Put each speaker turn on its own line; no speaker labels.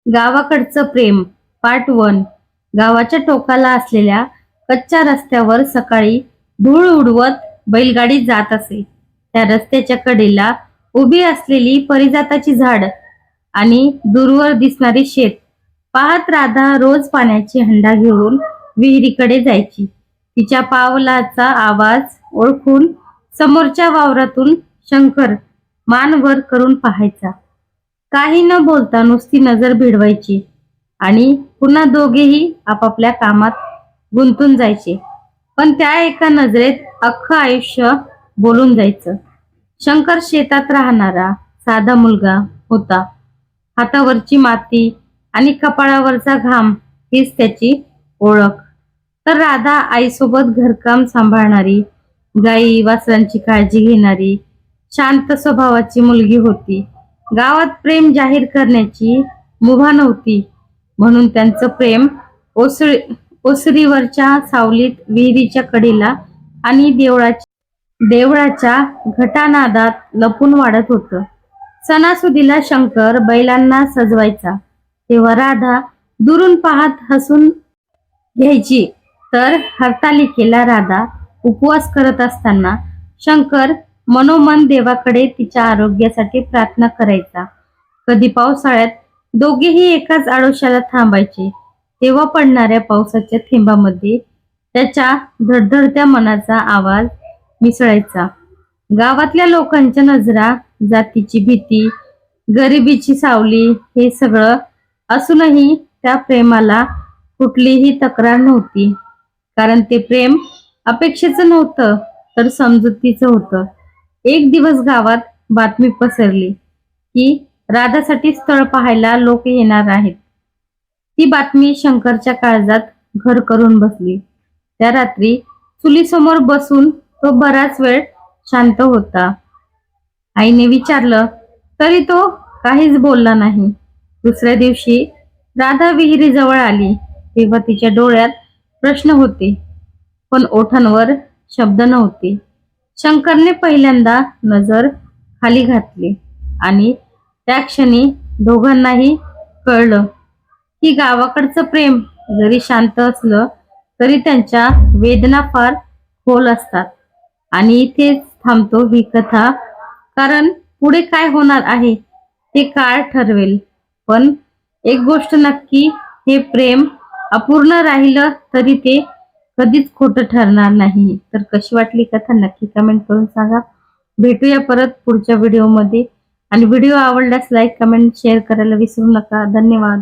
गावाकडचं प्रेम पार्ट 1. गावाच्या टोकाला असलेल्या कच्च्या रस्त्यावर सकाळी धूळ उडवत बैलगाडी जात असे. त्या रस्त्याच्या कडेला उभी असलेली परिजाताची झाड आणि दूरवर दिसणारी शेत पाहत राधा रोज पाण्याची हंडा घेऊन विहिरीकडे जायची. तिच्या पावलाचा आवाज ओळखून समोरच्या वावरातून शंकर मान वर करून पाहायचा. काही न बोलता नुसती नजर भिडवायची आणि पुन्हा दोघेही आपापल्या कामात गुंतून जायचे. पण त्या एका नजरेत अख्खं आयुष्य बोलून जायचं. शंकर शेतात राहणारा साधा मुलगा होता. हातावरची माती आणि कपाळावरचा घाम हीच त्याची ओळख. तर राधा आईसोबत घरकाम सांभाळणारी, गाई वासरांची काळजी घेणारी, शांत स्वभावाची मुलगी होती. गावात प्रेम जाहीर करण्याची मुभा नव्हती, म्हणून त्यांचं प्रेम ओसरीवरच्या सावलीत, विहिरीच्या कडेला आणि देवळाच्या घटानादात लपून वाढत होतं. सणासुदीला शंकर बैलांना सजवायचा तेव्हा राधा दुरून पाहत हसून घ्यायची. तर हरतालिकेला राधा उपवास करत असताना शंकर मनोमन देवाकडे तिच्या आरोग्यासाठी प्रार्थना करायचा. कधी पावसाळ्यात दोघेही एकाच आडोशाला थांबायचे, तेव्हा पडणाऱ्या पावसाच्या थेंबामध्ये त्याच्या धडधडत्या मनाचा आवाज मिसळायचा. गावातल्या लोकांच्या नजरा, जातीची भीती, गरिबीची सावली हे सगळं असूनही त्या प्रेमाला कुठलीही तक्रार नव्हती. कारण ते प्रेम अपेक्षेचं नव्हतं, तर समजुतीचं होतं. एक दिवस गावात बातमी पसरली की राधासाठी स्थळ पाहायला लोक येणार आहेत. ती बातमी शंकरच्या काळजात घर करून बसली. त्या रात्री चुलीसमोर बसून तो बराच वेळ शांत होता. आईने विचारलं तरी तो काहीच बोलला नाही. दुसऱ्या दिवशी राधा विहिरीजवळ आली तेव्हा तिच्या डोळ्यात प्रश्न होते, पण ओठांवर शब्द नव्हते. शंकरने पहिल्यांदा नजर खाली घातली आणि त्या क्षणी दोघांनाही कळलं की गावाकडचं प्रेम जरी शांत असलं तरी त्यांच्या वेदना फार खोल असतात. आणि इथेच थांबतो ही कथा, कारण पुढे काय होणार आहे ते काळ ठरवेल. पण एक गोष्ट नक्की, हे प्रेम अपूर्ण राहिलं तरी ते कधीच खोटं ठरणार नाही. तर कशी वाटली कथा नक्की कमेंट करून सांगा. भेटूया परत पुढच्या व्हिडिओमध्ये. आणि व्हिडिओ आवडल्यास लाईक, कमेंट, शेअर करायला विसरू नका. धन्यवाद.